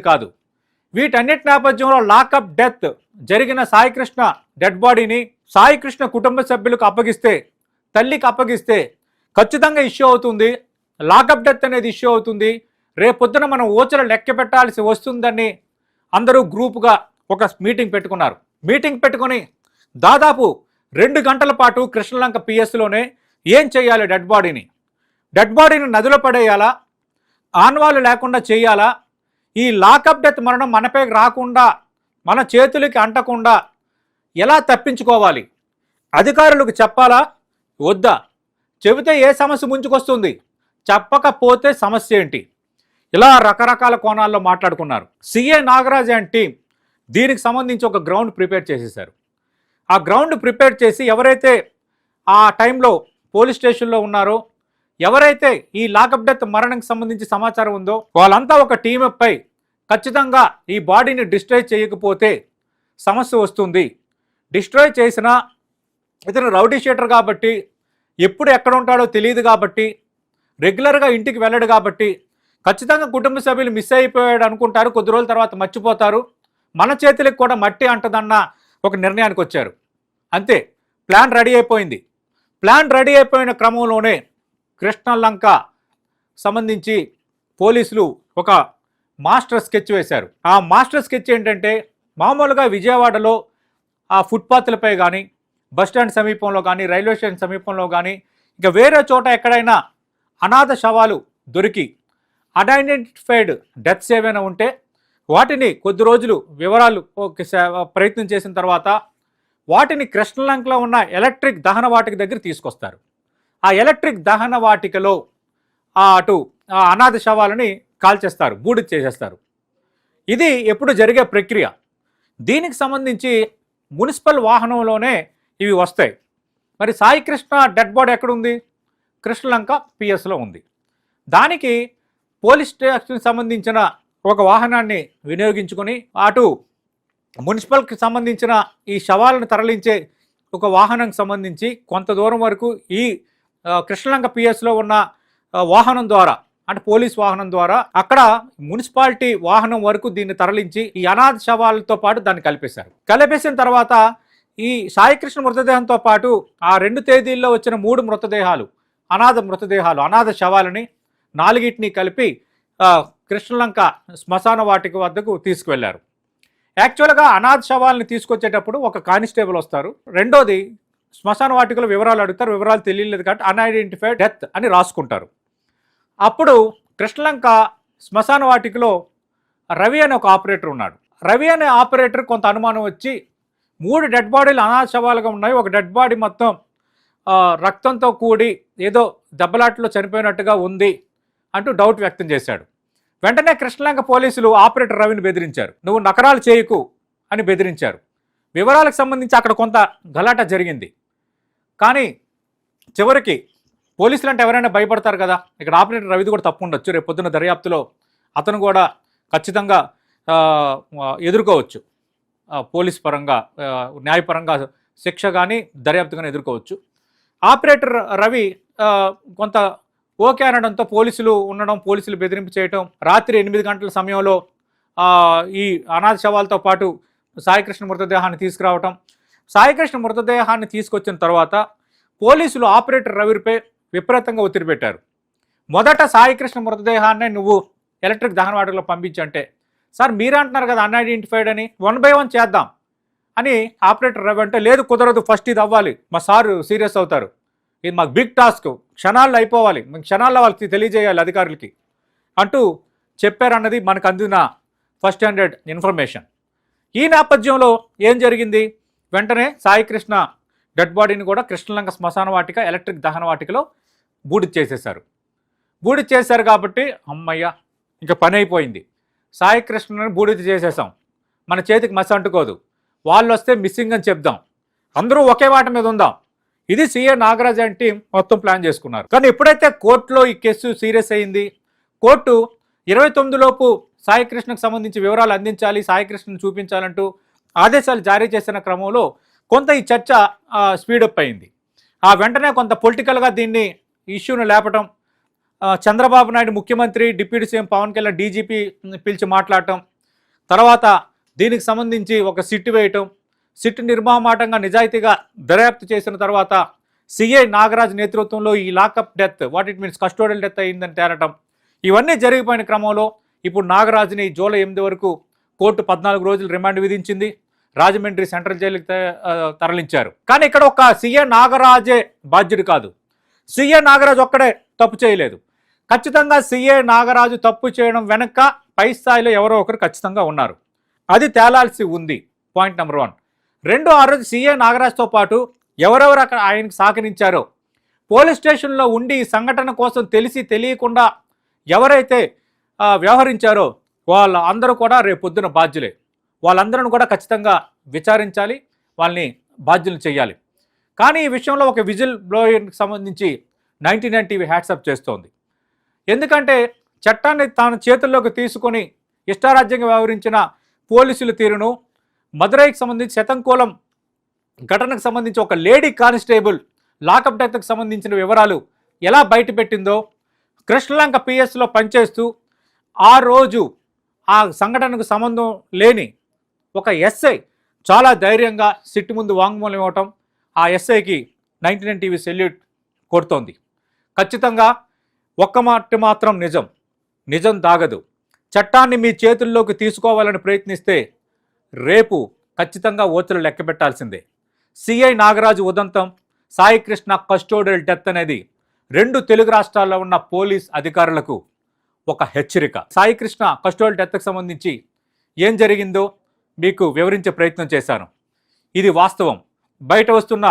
కాదు. వీటన్నిటి నేపథ్యంలో లాకప్ డెత్ జరిగిన సాయికృష్ణ డెడ్ బాడీని సాయికృష్ణ కుటుంబ సభ్యులకు అప్పగిస్తే, తల్లికి అప్పగిస్తే ఖచ్చితంగా ఇష్యూ అవుతుంది. లాకప్ డెత్ అనేది ఇష్యూ అవుతుంది. రేపొద్దున మనం ఓచలు లెక్క పెట్టాల్సి వస్తుందని అందరూ గ్రూపుగా ఒక మీటింగ్ పెట్టుకున్నారు. మీటింగ్ పెట్టుకొని దాదాపు 2 గంటల పాటు కృష్ణలంక పిఎస్లోనే ఏం చేయాలి, డెడ్ బాడీని నదిలో పడేయాలా, ఆన్వాలు లేకుండా చేయాలా, ఈ లాకప్ డెత్ మరణం మనపై రాకుండా, మన చేతులకి అంటకుండా ఎలా తప్పించుకోవాలి, అధికారులకు చెప్పాలా వద్దా, చెబితే ఏ సమస్య ముంచుకొస్తుంది, చెప్పకపోతే సమస్య ఏంటి, ఇలా రకరకాల కోణాల్లో మాట్లాడుకున్నారు. సిఏ నాగరాజ్ అండ్ టీం దీనికి సంబంధించి ఒక గ్రౌండ్ ప్రిపేర్ చేసేసారు. ఆ గ్రౌండ్ ప్రిపేర్ చేసి ఎవరైతే ఆ టైంలో పోలీస్ స్టేషన్లో ఉన్నారో, ఎవరైతే ఈ లాకప్ డెత్ మరణంకి సంబంధించి సమాచారం ఉందో వాళ్ళంతా ఒక టీమప్పై ఖచ్చితంగా ఈ బాడీని డిస్ట్రాయ్ చేయకపోతే సమస్య వస్తుంది. డిస్ట్రాయ్ చేసినా ఇతను రౌడీ షీటర్ కాబట్టి, ఎప్పుడు ఎక్కడ ఉంటాడో తెలియదు కాబట్టి, రెగ్యులర్గా ఇంటికి వెళ్ళడు కాబట్టి ఖచ్చితంగా కుటుంబ సభ్యులు మిస్ అయిపోయాడు అనుకుంటారు. కొద్ది రోజుల తర్వాత మర్చిపోతారు. మన చేతులకు కూడా మట్టి అంటదన్న ఒక నిర్ణయానికి వచ్చారు. అంతే, ప్లాన్ రెడీ అయిపోయింది. ప్లాన్ రెడీ అయిపోయిన క్రమంలోనే కృష్ణలంక సంబంధించి పోలీసులు ఒక మాస్టర్ స్కెచ్ వేశారు. ఆ మాస్టర్ స్కెచ్ ఏంటంటే, మామూలుగా విజయవాడలో ఆ ఫుట్పాత్లపై కానీ, బస్టాండ్ సమీపంలో కానీ, రైల్వే స్టేషన్ సమీపంలో కానీ, ఇంకా వేరే చోట ఎక్కడైనా అనాథ శవాలు దొరికి అన్ఐడెంటిఫైడ్ డెత్స్ ఏవైనా ఉంటే వాటిని కొద్ది రోజులు వివరాలు ప్రయత్నం చేసిన తర్వాత వాటిని కృష్ణలంకలో ఉన్న ఎలక్ట్రిక్ దహన వాటిక దగ్గర తీసుకొస్తారు. ఆ ఎలక్ట్రిక్ దహన వాటికలో అటు అనాథ శవాలని కాల్చేస్తారు, బూడిద చేసేస్తారు. ఇది ఎప్పుడు జరిగే ప్రక్రియ. దీనికి సంబంధించి మున్సిపల్ వాహనంలోనే ఇవి వస్తాయి. మరి సాయికృష్ణ డెడ్ బాడీ ఎక్కడుంది? కృష్ణలంక పిఎస్లో ఉంది. దానికి పోలీస్ స్టేషన్కి సంబంధించిన ఒక వాహనాన్ని వినియోగించుకొని అటు మున్సిపల్కి సంబంధించిన ఈ శవాలను తరలించే ఒక వాహనానికి సంబంధించి కొంత దూరం వరకు ఈ కృష్ణలంక పిఎస్లో ఉన్న వాహనం ద్వారా, అంటే పోలీస్ వాహనం ద్వారా అక్కడ మున్సిపాలిటీ వాహనం వరకు దీన్ని తరలించి ఈ అనాథ శవాలతో పాటు దాన్ని కలిపేసిన తర్వాత ఈ సాయికృష్ణ మృతదేహంతో పాటు ఆ 2 తేదీల్లో వచ్చిన 3 మృతదేహాలు, అనాథ శవాలని 4టిని కలిపి కృష్ణలంక శ్మశాన వాటిక వద్దకు తీసుకువెళ్లారు. యాక్చువల్గా అనాథ శవాలని తీసుకొచ్చేటప్పుడు ఒక కానిస్టేబుల్ వస్తారు. రెండోది శ్మశాన వాటికలో వివరాలు అడుగుతారు. వివరాలు తెలియలేదు కాబట్టి అన్ఐడెంటిఫైడ్ డెత్ అని రాసుకుంటారు. అప్పుడు కృష్ణలంక శ్మశాన వాటికలో రవి అనే ఒక ఆపరేటర్ ఉన్నాడు. రవి అనే ఆపరేటర్ కొంత అనుమానం వచ్చి 3 డెడ్ బాడీలు అనాథ శవాలుగా ఉన్నాయి, ఒక డెడ్ బాడీ మొత్తం రక్తంతో కూడి ఏదో దెబ్బలాట్లో చనిపోయినట్టుగా ఉంది అంటూ డౌట్ వ్యక్తం చేశాడు. వెంటనే కృష్ణలంక పోలీసులు ఆపరేటర్ రవిని బెదిరించారు. నువ్వు నకరాలు చేయకు అని బెదిరించారు. వివరాలకు సంబంధించి అక్కడ కొంత గలాట జరిగింది. కానీ చివరికి పోలీసులు అంటే ఎవరైనా భయపడతారు కదా, ఇక్కడ ఆపరేటర్ రవిది కూడా తప్పు ఉండొచ్చు. రేపు పొద్దున్న దర్యాప్తులో అతను కూడా ఖచ్చితంగా ఎదుర్కోవచ్చు, పోలీస్ పరంగా న్యాయపరంగా శిక్ష కానీ దర్యాప్తు కానీ ఎదుర్కోవచ్చు. ఆపరేటర్ రవి కొంత ఓకే అనడంతో పోలీసులు బెదిరింపు చేయటం, రాత్రి 8 గంటల సమయంలో ఈ అనాథ శవాలతో పాటు సాయికృష్ణ మృతదేహాన్ని తీసుకురావటం. సాయికృష్ణ మృతదేహాన్ని తీసుకొచ్చిన తర్వాత పోలీసులు ఆపరేటర్ రవిపై విపరీతంగా ఒత్తిడి పెట్టారు. మొదట సాయికృష్ణ మృతదేహాన్ని నువ్వు ఎలక్ట్రిక్ దహన వాటికలో పంపించంటే, సార్ మీరే అంటున్నారు కదా అన్ఐడెంటిఫైడ్ అని, 1 బై 1 చేద్దాం అని ఆపరేటర్ రవి అంటే, లేదు కుదరదు, ఫస్ట్ ఇది అవ్వాలి, మా సార్ సీరియస్ అవుతారు, ఇది మాకు బిగ్ టాస్క్, క్షణాల్లో అయిపోవాలి, మేము క్షణాల్లో వాళ్ళకి తెలియజేయాలి అధికారులకి అంటూ చెప్పారన్నది మనకు అందిన ఫస్ట్ హ్యాండెడ్ ఇన్ఫర్మేషన్. ఈ నేపథ్యంలో ఏం జరిగింది, వెంటనే సాయికృష్ణ డెడ్ బాడీని కూడా కృష్ణలంక శ్మశాన వాటిక ఎలక్ట్రిక్ దహన వాటికలో బూడిద చేశారు కాబట్టి అమ్మయ్య ఇంకా పని అయిపోయింది. సాయికృష్ణని బూడిద చేసేసాం, మన చేతికి మసి అంటుకోదు, వాళ్ళు వస్తే మిస్సింగ్ అని చెప్దాం, అందరూ ఒకే వాటి మీద ఉందాం. ఇది సిఏ నాగరాజ్ అండ్ టీం మొత్తం ప్లాన్ చేసుకున్నారు. కానీ ఎప్పుడైతే కోర్టులో ఈ కేసు సీరియస్ అయింది, కోర్టు 29 లోపు సాయికృష్ణకు సంబంధించి వివరాలు అందించాలి, సాయికృష్ణను చూపించాలంటూ ఆదేశాలు జారీ చేసిన క్రమంలో కొంత ఈ చర్చ స్పీడప్ అయింది. ఆ వెంటనే కొంత పొలిటికల్గా దీన్ని ఇష్యూను లేపటం, చంద్రబాబు నాయుడు ముఖ్యమంత్రి, deputy CM Pawan Kalyan DGP పిలిచి మాట్లాడటం, తర్వాత దీనికి సంబంధించి ఒక సిట్ వేయటం, సిట్ నిర్మమాటంగా నిజాయితీగా దర్యాప్తు చేసిన తర్వాత సిఐ నాగరాజ్ నేతృత్వంలో ఈ lockup death, what it means custodial death అయిందని తేలటం, ఇవన్నీ జరిగిపోయిన క్రమంలో ఇప్పుడు నాగరాజ్ని జూలై 8 వరకు కోర్టు 14 రోజులు రిమాండ్ విధించింది. రాజమండ్రి సెంట్రల్ జైలుకి తరలించారు. కానీ ఇక్కడ ఒక సిఐ నాగరాజే బాధ్యుడు కాదు. సిఐ నాగరాజు ఒక్కడే తప్పు చేయలేదు. ఖచ్చితంగా సిఐ నాగరాజు తప్పు చేయడం వెనక పై స్థాయిలో ఎవరో ఒకరు ఖచ్చితంగా ఉన్నారు. అది తేలాల్సి ఉంది. Point number 1. 2, ఆ రోజు సిఐ నాగరాజ్తో పాటు ఎవరెవరు అక్కడ ఆయనకు సహకరించారో, పోలీస్ స్టేషన్లో ఉండి ఈ సంఘటన కోసం తెలిసి తెలియకుండా ఎవరైతే వ్యవహరించారో వాళ్ళ అందరూ కూడా రేపొద్దున బాధ్యులే. వాళ్ళందరిని కూడా ఖచ్చితంగా విచారించాలి, వాళ్ళని బాధ్యులు చేయాలి. కానీ ఈ విషయంలో ఒక విజిల్ బ్లోయర్కి సంబంధించి 99 టీవీ హ్యాట్సప్ చేస్తోంది. ఎందుకంటే చట్టాన్ని తన చేతుల్లోకి తీసుకొని ఇష్టారాజ్యంగా వ్యవహరించిన పోలీసుల తీరును, మదురైకి సంబంధించి శతంకోలం ఘటనకు సంబంధించి ఒక లేడీ కానిస్టేబుల్ లాకప్ డెత్కు సంబంధించిన వివరాలు ఎలా బయటపెట్టిందో, కృష్ణలంక పిఎస్లో పనిచేస్తూ ఆ రోజు ఆ సంఘటనకు సంబంధం లేని ఒక ఎస్ఐ చాలా ధైర్యంగా సిట్టు ముందు వాంగ్మూలం ఇవ్వటం, ఆ ఎస్ఐకి 99 టీవీ సెల్యూట్ కొడుతోంది. ఖచ్చితంగా ఒక్క మాట మాత్రం నిజం, నిజం దాగదు. చట్టాన్ని మీ చేతుల్లోకి తీసుకోవాలని ప్రయత్నిస్తే రేపు ఖచ్చితంగా ఓచలు లెక్క పెట్టాల్సిందే. సిఐ నాగరాజు ఉదంతం, సాయి కృష్ణ కస్టోడియల్ డెత్ అనేది 2 తెలుగు రాష్ట్రాల్లో ఉన్న పోలీస్ అధికారులకు ఒక హెచ్చరిక. సాయి కృష్ణ కస్టోడియల్ డెత్కి సంబంధించి ఏం జరిగిందో మీకు వివరించే ప్రయత్నం చేశాను. ఇది వాస్తవం. బయట వస్తున్న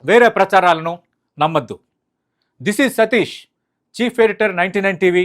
వేరే ప్రచారాలను నమ్మద్దు. This is Satish, chief editor 99 TV.